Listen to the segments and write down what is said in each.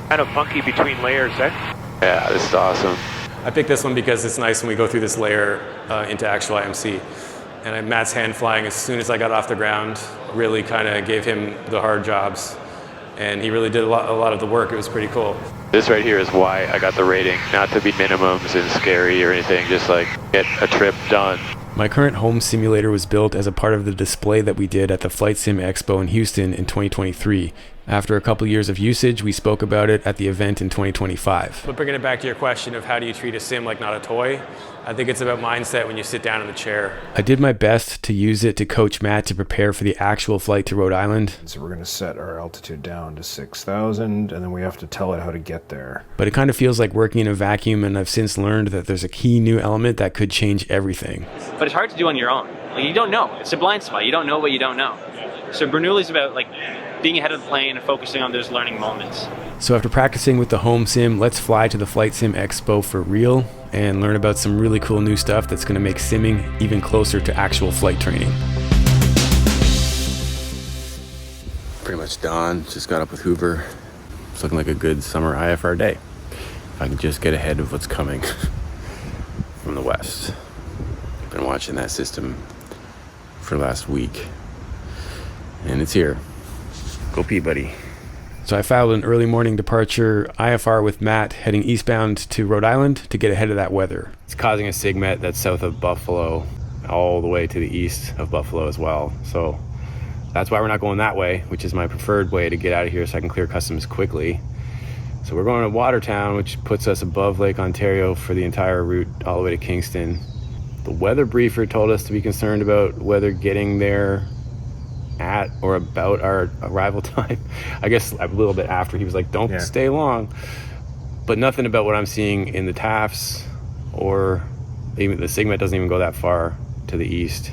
Kind of funky between layers, eh? Yeah, this is awesome. I picked this one because it's nice when we go through this layer into actual IMC. And Matt's hand flying as soon as I got off the ground really kind of gave him the hard jobs. And he really did a lot of the work. It was pretty cool. This right here is why I got the rating. Not to be minimums and scary or anything, just like get a trip done. My current home simulator was built as a part of the display that we did at the FlightSimExpo in Houston in 2023. After a couple years of usage, we spoke about it at the event in 2025. But bringing it back to your question of how do you treat a sim like not a toy, I think it's about mindset when you sit down in the chair. I did my best to use it to coach Matt to prepare for the actual flight to Rhode Island. So we're going to set our altitude down to 6,000, and then we have to tell it how to get there. But it kind of feels like working in a vacuum, and I've since learned that there's a key new element that could change everything. But it's hard to do on your own. Like, you don't know. It's a blind spot. You don't know what you don't know. So Bernoulli's about like being ahead of the plane and focusing on those learning moments. So after practicing with the home sim, let's fly to the FlightSimExpo for real and learn about some really cool new stuff that's going to make simming even closer to actual flight training. Pretty much dawn, just got up with Hoover. It's looking like a good summer IFR day. If I can just get ahead of what's coming from the west. I've been watching that system for the last week. And it's here. Go pee, buddy. So I filed an early morning departure IFR with Matt heading eastbound to Rhode Island to get ahead of that weather. It's causing a SIGMET that's south of Buffalo, all the way to the east of Buffalo as well. So that's why we're not going that way, which is my preferred way to get out of here so I can clear customs quickly. So we're going to Watertown, which puts us above Lake Ontario for the entire route all the way to Kingston. The weather briefer told us to be concerned about weather getting there at or about our arrival time. I guess a little bit after. He was like, don't stay long. But nothing about what I'm seeing in the TAFs or even the SIGMET doesn't even go that far to the east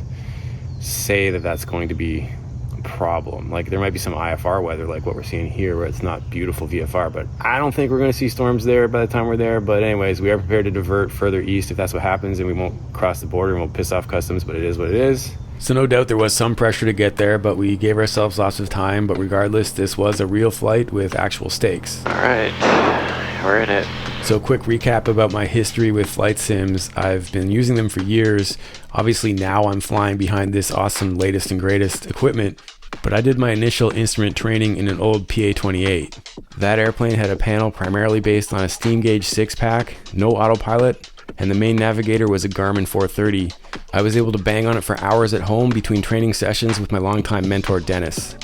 say that that's going to be a problem. Like there might be some IFR weather like what we're seeing here where it's not beautiful VFR, but I don't think we're going to see storms there by the time we're there. But anyways, we are prepared to divert further east if that's what happens, and we won't cross the border and we'll piss off customs, but it is what it is. So no doubt there was some pressure to get there, but we gave ourselves lots of time. But regardless, this was a real flight with actual stakes. All right, we're in it. So quick recap about my history with flight sims. I've been using them for years. Obviously now I'm flying behind this awesome latest and greatest equipment, but I did my initial instrument training in an old PA-28. That airplane had a panel primarily based on a steam gauge 6-pack, no autopilot, and the main navigator was a Garmin 430. I was able to bang on it for hours at home between training sessions with my longtime mentor Dennis.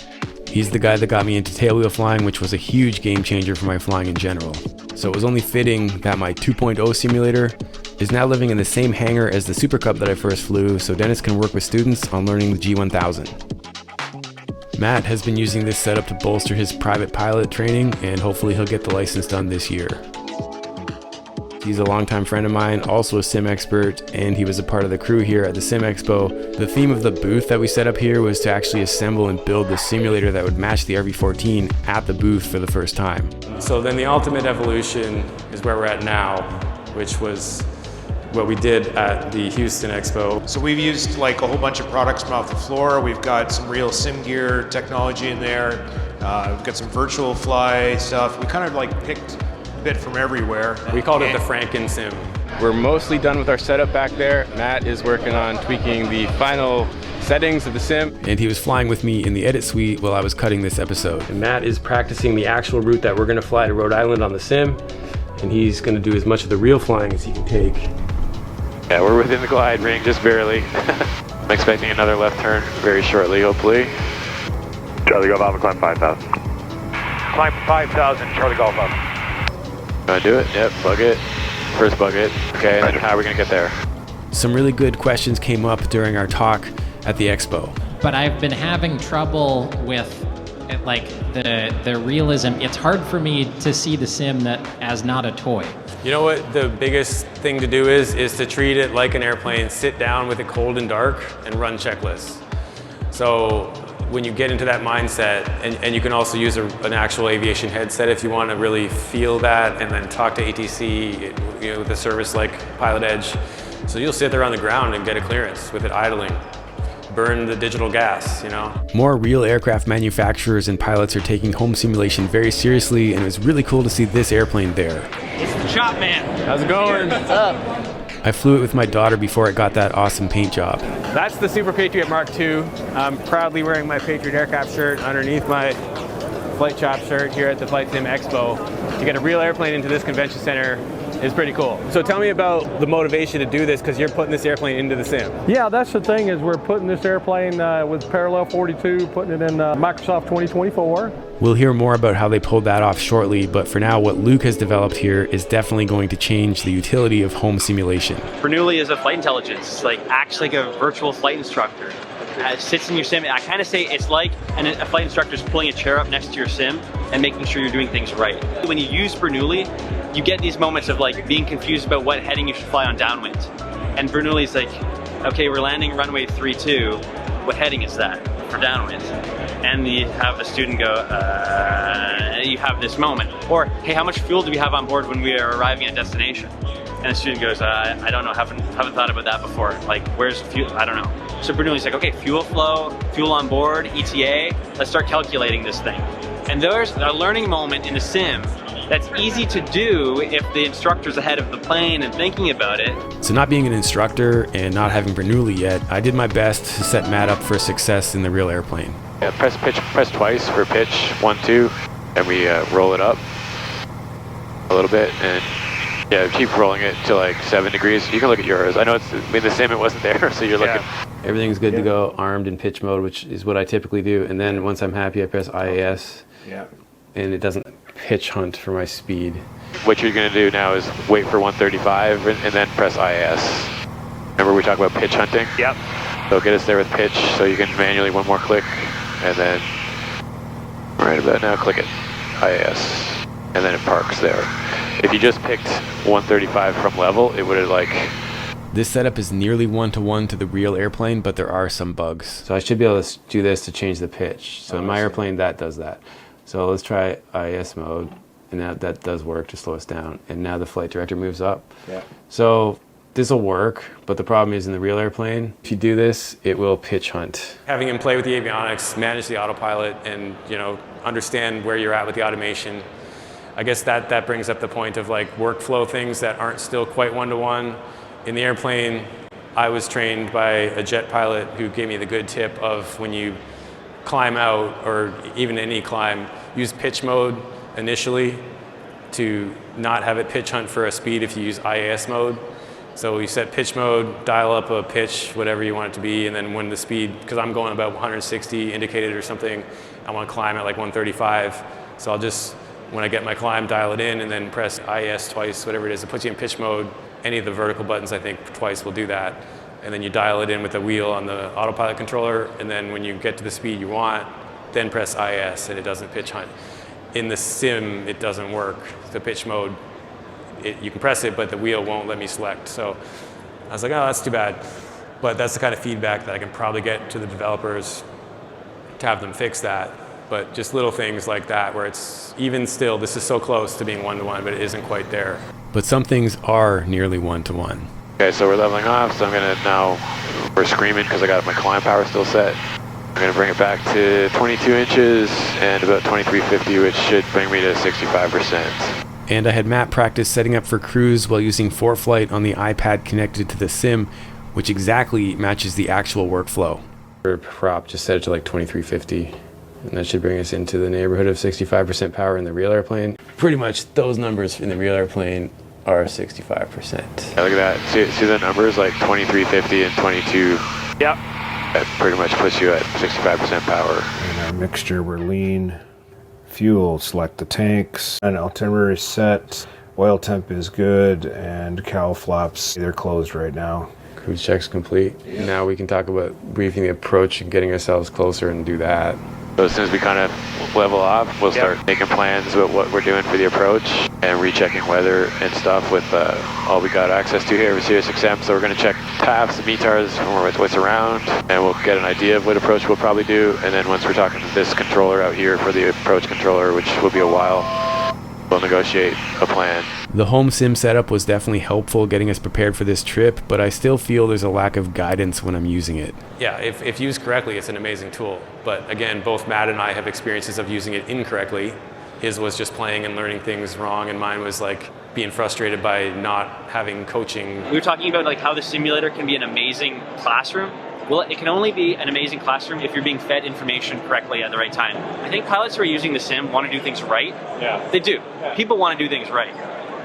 He's the guy that got me into tailwheel flying, which was a huge game changer for my flying in general. So it was only fitting that my 2.0 simulator is now living in the same hangar as the Super Cup that I first flew, so Dennis can work with students on learning the G1000. Matt has been using this setup to bolster his private pilot training, and hopefully he'll get the license done this year. He's a longtime friend of mine, also a sim expert, and he was a part of the crew here at the SimExpo. The theme of the booth that we set up here was to actually assemble and build the simulator that would match the RV14 at the booth for the first time. So then the ultimate evolution is where we're at now, which was what we did at the Houston Expo. So we've used like a whole bunch of products from off the floor. We've got some real sim gear technology in there. We've got some virtual fly stuff. We kind of like picked bit from everywhere. We called it the Franken Sim. We're mostly done with our setup back there. Matt is working on tweaking the final settings of the sim, and he was flying with me in the edit suite while I was cutting this episode. And Matt is practicing the actual route that we're going to fly to Rhode Island on the sim, and he's going to do as much of the real flying as he can take. Yeah, we're within the glide ring, just barely. I'm expecting another left turn very shortly, hopefully. Charlie Golf Alpha, climb 5,000. Climb 5,000, Charlie Golf Alpha. Gonna do it? Yep, bug it. First bug it. Okay, and then how are we gonna get there? Some really good questions came up during our talk at the expo. But I've been having trouble with like the realism. It's hard for me to see the sim as not a toy. You know what the biggest thing to do is to treat it like an airplane, sit down with it cold and dark, and run checklists. So when you get into that mindset, and you can also use an actual aviation headset if you want to really feel that, and then talk to ATC, with a service like Pilot Edge. So you'll sit there on the ground and get a clearance with it idling. burn the digital gas, you know? More real aircraft manufacturers and pilots are taking home simulation very seriously, and it was really cool to see this airplane there. It's the Chop Man. How's it going? What's up? I flew it with my daughter before it got that awesome paint job. That's the Super Patriot Mark II. I'm proudly wearing my Patriot aircraft shirt underneath my Flight Shop shirt here at the FlightSimExpo. To get a real airplane into this convention center is pretty cool. So tell me about the motivation to do this, because you're putting this airplane into the sim. Yeah, that's the thing, is we're putting this airplane with Parallel 42, putting it in Microsoft 2024. We'll hear more about how they pulled that off shortly, but for now, what Luke has developed here is definitely going to change the utility of home simulation. Bernoulli is a flight intelligence, acts like a virtual flight instructor. Sits in your sim. I kind of say it's like a flight instructor is pulling a chair up next to your sim and making sure you're doing things right. When you use Bernoulli, you get these moments of being confused about what heading you should fly on downwind. And Bernoulli's like, okay, we're landing runway 32. What heading is that for downwind? And you have the student go, you have this moment. Or, hey, how much fuel do we have on board when we are arriving at destination? And the student goes, I don't know, haven't thought about that before. Where's fuel? I don't know. So Bernoulli's like, okay, fuel flow, fuel on board, ETA, let's start calculating this thing. And there's a learning moment in the sim that's easy to do if the instructor's ahead of the plane and thinking about it. So not being an instructor and not having Bernoulli yet, I did my best to set Matt up for success in the real airplane. Yeah, press twice for pitch, 1, 2, and we roll it up a little bit, and yeah, keep rolling it to 7 degrees. You can look at yours. I know in the sim it wasn't there, so you're looking. Everything's good to go, armed in pitch mode, which is what I typically do. And then once I'm happy, I press IAS, and it doesn't pitch hunt for my speed. What you're going to do now is wait for 135 and then press IAS. Remember we talked about pitch hunting? Yep. So get us there with pitch, so you can manually one more click, and then right about now click it, IAS, and then it parks there. If you just picked 135 from level, it would have This setup is nearly one-to-one to the real airplane, but there are some bugs. So I should be able to do this to change the pitch. So in my airplane, that does that. So let's try IAS mode, and that does work to slow us down. And now the flight director moves up. Yeah. So this will work, but the problem is in the real airplane, if you do this, it will pitch hunt. Having him play with the avionics, manage the autopilot, and understand where you're at with the automation. I guess that brings up the point of workflow things that aren't still quite one-to-one. In the airplane, I was trained by a jet pilot who gave me the good tip of when you climb out, or even any climb, use pitch mode initially to not have it pitch hunt for a speed if you use IAS mode. So you set pitch mode, dial up a pitch, whatever you want it to be, and then when the speed, because I'm going about 160 indicated or something, I want to climb at 135. So I'll just, when I get my climb, dial it in and then press IAS twice, whatever it is. It puts you in pitch mode. Any of the vertical buttons, I think, twice will do that. And then you dial it in with the wheel on the autopilot controller, and then when you get to the speed you want, then press IAS, and it doesn't pitch hunt. In the sim, it doesn't work. The pitch mode, you can press it, but the wheel won't let me select. So I was like, oh, that's too bad. But that's the kind of feedback that I can probably get to the developers to have them fix that. But just little things like that, where it's even still, this is so close to being one-to-one, but it isn't quite there. But some things are nearly one-to-one. Okay, so we're leveling off, so I'm going to now, we're screaming because I got my climb power still set. I'm going to bring it back to 22 inches and about 2350, which should bring me to 65%. And I had Matt practice setting up for cruise while using ForeFlight on the iPad connected to the sim, which exactly matches the actual workflow. For prop, just set it to 2350. And that should bring us into the neighborhood of 65% power in the real airplane. Pretty much those numbers in the real airplane are 65%. Yeah, look at that. See the numbers 2350 and 22. Yep. That pretty much puts you at 65% power. In our mixture, we're lean. Fuel, select the tanks. And itinerary set. Oil temp is good, and cowl flaps, they're closed right now. Cruise check's complete. Yeah. Now we can talk about briefing the approach and getting ourselves closer and do that. So as soon as we kind of level off, we'll start making plans about what we're doing for the approach and rechecking weather and stuff with all we got access to here with SiriusXM. So we're going to check TAFs and METARs from what's around, and we'll get an idea of what approach we'll probably do. And then once we're talking to this controller out here for the approach controller, which will be a while, we'll negotiate a plan. The home sim setup was definitely helpful getting us prepared for this trip, but I still feel there's a lack of guidance when I'm using it. Yeah, if used correctly, it's an amazing tool. But again, both Matt and I have experiences of using it incorrectly. His was just playing and learning things wrong, and mine was like being frustrated by not having coaching. We were talking about like how the simulator can be an amazing classroom. Well, it can only be an amazing classroom if you're being fed information correctly at the right time. I think pilots who are using the sim want to do things right. Yeah. They do. Yeah. People want to do things right.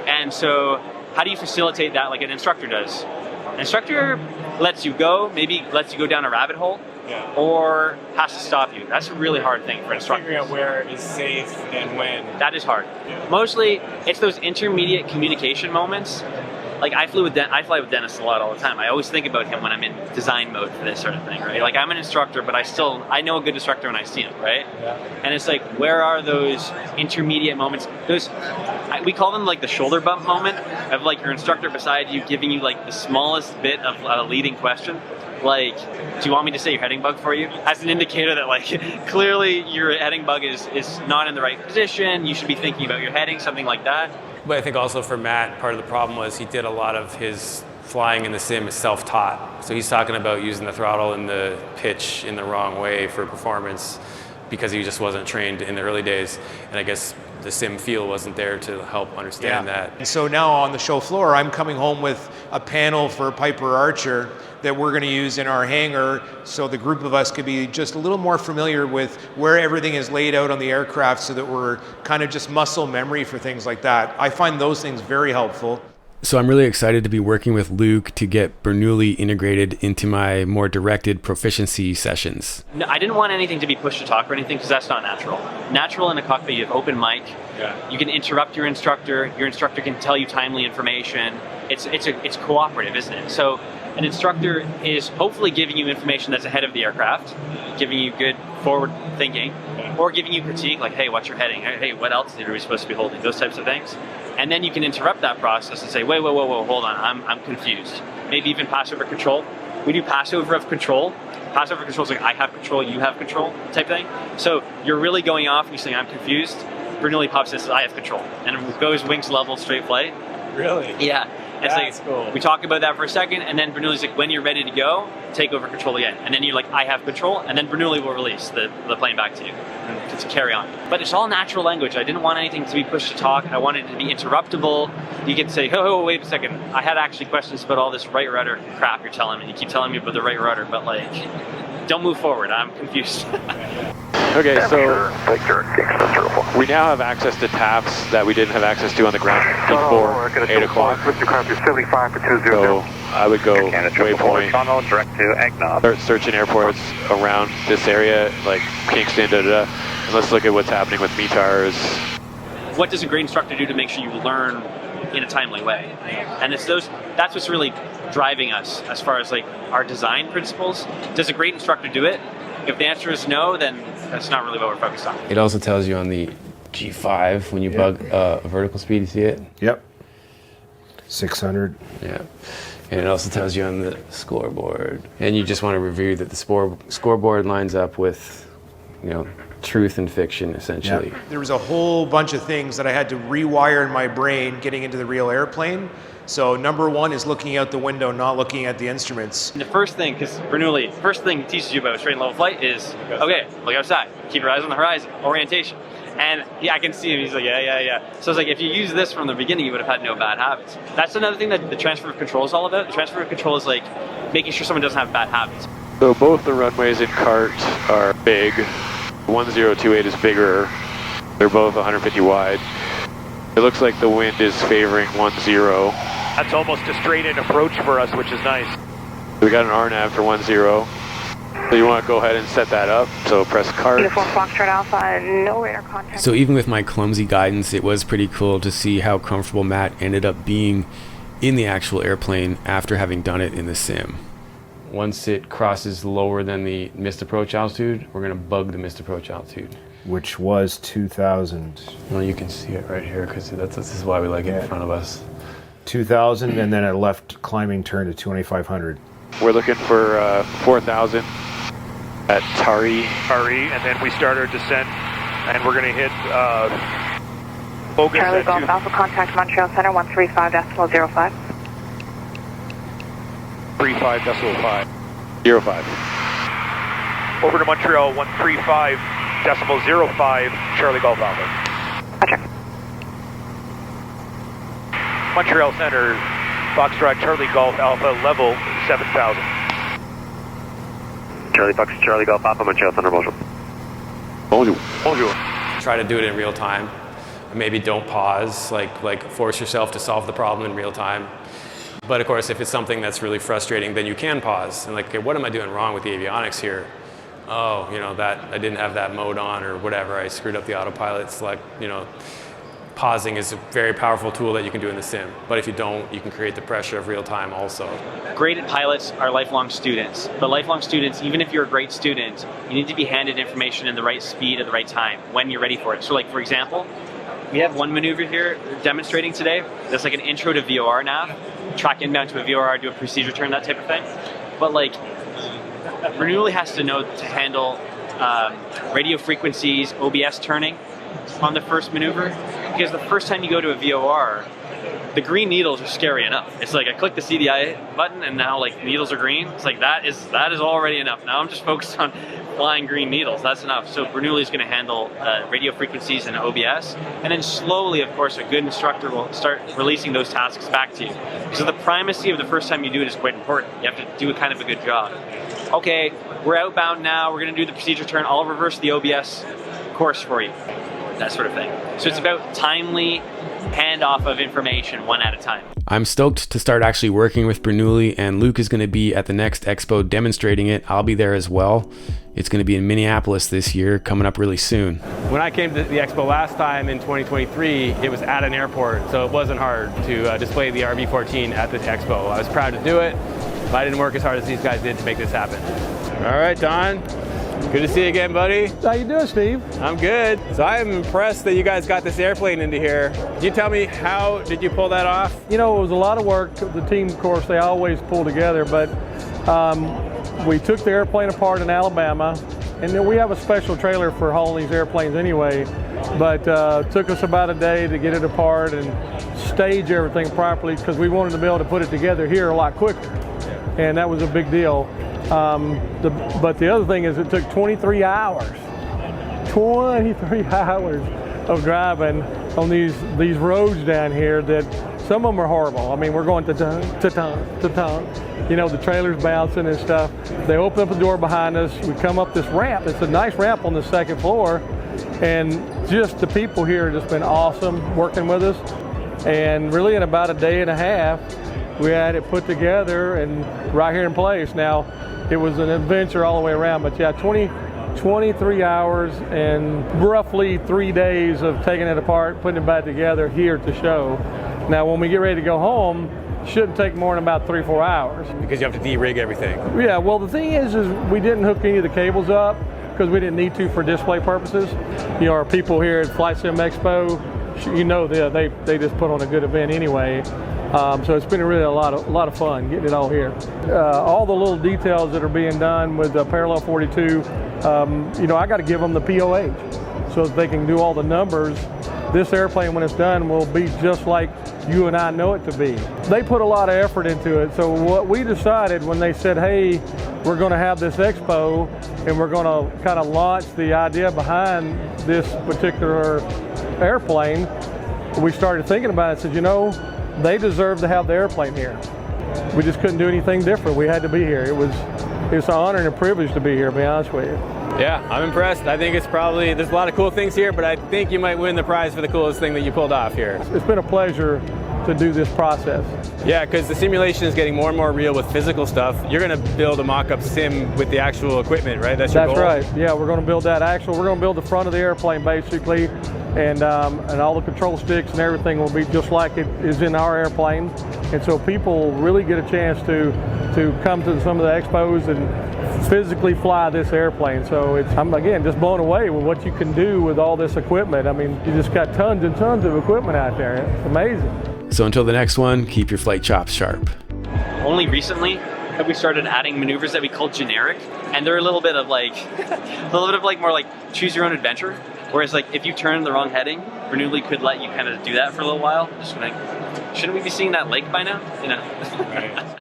And so how do you facilitate that like an instructor does? An instructor lets you go, maybe lets you go down a rabbit hole, or has to stop you. That's a really hard thing for instructors. Figuring out where is safe and when. That is hard. Yeah. Mostly, it's those intermediate communication moments. Like I fly with Dennis a lot all the time. I always think about him when I'm in design mode for this sort of thing, right? Like I'm an instructor, but I know a good instructor when I see him, right? Yeah. And it's like, where are those intermediate moments? We call them like the shoulder bump moment of like your instructor beside you giving you like the smallest bit of a leading question. Like, do you want me to say your heading bug for you? As an indicator that like, clearly your heading bug is not in the right position. You should be thinking about your heading, something like that. But I think also for Matt, part of the problem was he did a lot of his flying in the sim is self-taught. So he's talking about using the throttle and the pitch in the wrong way for performance because he just wasn't trained in the early days. And I guess the sim feel wasn't there to help understand that. And so now on the show floor, I'm coming home with a panel for Piper Archer that we're going to use in our hangar, so the group of us could be just a little more familiar with where everything is laid out on the aircraft, so that we're kind of just muscle memory for things like that. I find those things very helpful. So I'm really excited to be working with Luke to get Bernoulli integrated into my more directed proficiency sessions. No, I didn't want anything to be push to talk or anything because that's not natural. Natural in a cockpit, you have open mic. Yeah. You can interrupt your instructor. Your instructor can tell you timely information. It's cooperative, isn't it? So an instructor is hopefully giving you information that's ahead of the aircraft, giving you good forward thinking, or giving you critique like, hey, what's your heading? Hey, what altitude are we supposed to be holding? Those types of things. And then you can interrupt that process and say, wait, whoa, hold on, I'm confused. Maybe even pass over control. We do passover of control. Passover control is like, I have control, you have control type thing. So you're really going off and you're saying, I'm confused. Bernoulli pops in and says, I have control. And it goes wings level, straight flight. Really? Yeah. It's That's like, cool. We talk about that for a second, and then Bernoulli's like, when you're ready to go, take over control again. And then you're like, I have control, and then Bernoulli will release the plane back to you and to carry on. But it's all natural language. I didn't want anything to be pushed to talk. I wanted it to be interruptible. You get to say, oh, wait a second. I had actually questions about all this right rudder crap you're telling me. You keep telling me about the right rudder, but like, don't move forward. I'm confused. Okay, so we now have access to TAFs that we didn't have access to on the ground before 8 o'clock. So I would go waypoint, direct to Agnos. start searching airports around this area, like Kingston, and let's look at what's happening with METARs. What does a great instructor do to make sure you learn in a timely way? And that's what's really driving us as far as like our design principles. Does a great instructor do it? If the answer is no, then that's not really what we're focused on. It also tells you on the G5 when you bug a vertical speed, you see it? Yep. 600. Yeah. And it also tells you on the scoreboard. And you just want to review that the scoreboard lines up with, truth and fiction, essentially. Yep. There was a whole bunch of things that I had to rewire in my brain getting into the real airplane. So number one is looking out the window, not looking at the instruments. And the first thing, because Bernoulli, first thing he teaches you about straight and level flight is, okay, look outside, keep your eyes on the horizon, orientation. And I can see him, he's like, yeah. So it's like, if you use this from the beginning, you would have had no bad habits. That's another thing that the transfer of control is all about. The transfer of control is like making sure someone doesn't have bad habits. So both the runways in CART are big. 1028 is bigger. They're both 150 wide. It looks like the wind is favoring 10. That's almost a straight-in approach for us, which is nice. We got an RNAV for 10. So you want to go ahead and set that up. So press CART. Uniform Foxtrot Alpha, no radar contact. So even with my clumsy guidance, it was pretty cool to see how comfortable Matt ended up being in the actual airplane after having done it in the sim. Once it crosses lower than the missed approach altitude, we're going to bug the missed approach altitude. Which was 2,000. Well, you can see it right here because this is why we like it in front of us. 2,000, and then a left climbing turn to 2,500. We're looking for 4,000 at Tari. And then we start our descent, and we're going to hit Focus Charlie at Golf two. Alpha, contact Montreal Center 135.05. 35.5. 05. Over to Montreal 135.05, Charlie Golf Alpha. Roger. Montreal Center, Foxtrot Charlie Golf Alpha, level 7,000. Charlie Golf Alpha, Montreal Center, bonjour. Bonjour. Bonjour. Try to do it in real time. Maybe don't pause, like force yourself to solve the problem in real time. But of course, if it's something that's really frustrating, then you can pause and like, okay, what am I doing wrong with the avionics here? Oh, you know, that I didn't have that mode on or whatever. I screwed up the autopilot. Select, you know, pausing is a very powerful tool that you can do in the sim. But if you don't, you can create the pressure of real time also. Graded pilots are lifelong students. But lifelong students, even if you're a great student, you need to be handed information in the right speed at the right time when you're ready for it. So like, for example, we have one maneuver here demonstrating today. That's like an intro to VOR nav. Track inbound to a VOR, do a procedure turn, that type of thing. But like, Bernoulli has to know to handle radio frequencies, OBS turning on the first maneuver. Because the first time you go to a VOR, the green needles are scary enough. It's like I click the CDI button and now like needles are green. It's like that is already enough. Now I'm just focused on flying green needles. That's enough. So Bernoulli is going to handle radio frequencies and OBS, and then slowly, of course, a good instructor will start releasing those tasks back to you. So the primacy of the first time you do it is quite important. You have to do kind of a good job. Okay, we're outbound now. We're going to do the procedure turn. I'll reverse the OBS course for you. That sort of thing. So it's about timely handoff of information one at a time. I'm stoked to start actually working with Bernoulli, and Luke is going to be at the next expo demonstrating it. I'll be there as well. It's going to be in Minneapolis this year, coming up really soon. When I came to the expo last time in 2023, it was at an airport, so it wasn't hard to display the RB14 at the expo. I was proud to do it, but I didn't work as hard as these guys did to make this happen. All right, Don. Good to see you again, buddy. How you doing, Steve? I'm good. So I'm impressed that you guys got this airplane into here. Can you tell me, how did you pull that off? You know, it was a lot of work. The team, of course, they always pull together, but we took the airplane apart in Alabama, and then we have a special trailer for hauling these airplanes anyway, but took us about a day to get it apart and stage everything properly because we wanted to be able to put it together here a lot quicker, and that was a big deal. But the other thing is it took 23 hours of driving on these roads down here that some of them are horrible. I mean, we're going ta-ton, you know, the trailer's bouncing and stuff. They open up the door behind us. We come up this ramp. It's a nice ramp on the second floor, and just the people here have just been awesome working with us. And really in about a day and a half, we had it put together and right here in place. Now, it was an adventure all the way around, but yeah, 23 hours and roughly 3 days of taking it apart, putting it back together here to show. Now, when we get ready to go home, it shouldn't take more than about 3-4 hours. Because you have to de-rig everything. Yeah, well, the thing is we didn't hook any of the cables up because we didn't need to for display purposes. You know, our people here at FlightSimExpo, you know, they just put on a good event anyway. So it's been really a lot of fun getting it all here. All the little details that are being done with the Parallel 42, you know, I got to give them the POH so that they can do all the numbers. This airplane, when it's done, will be just like you and I know it to be. They put a lot of effort into it. So what we decided when they said, hey, we're going to have this expo and we're going to kind of launch the idea behind this particular airplane, we started thinking about it and said, you know, they deserve to have the airplane here. We just couldn't do anything different. We had to be here. It's an honor and a privilege to be here, to be honest with you. Yeah, I'm impressed. I think it's probably, there's a lot of cool things here, but I think you might win the prize for the coolest thing that you pulled off here. It's been a pleasure to do this process. Yeah, because the simulation is getting more and more real with physical stuff. You're going to build a mock-up sim with the actual equipment, right? That's your goal? That's right. Yeah, we're going to build that we're going to build the front of the airplane basically, and all the control sticks and everything will be just like it is in our airplane. And so people really get a chance to come to some of the expos and physically fly this airplane. So I'm again just blown away with what you can do with all this equipment. I mean, you just got tons and tons of equipment out there. It's amazing. So until the next one, keep your flight chops sharp. Only recently have we started adding maneuvers that we call generic, and they're a little bit of like, more like choose your own adventure. Whereas like if you turn in the wrong heading, Bernoulli could let you kind of do that for a little while. Just like, shouldn't we be seeing that lake by now? You know. Right.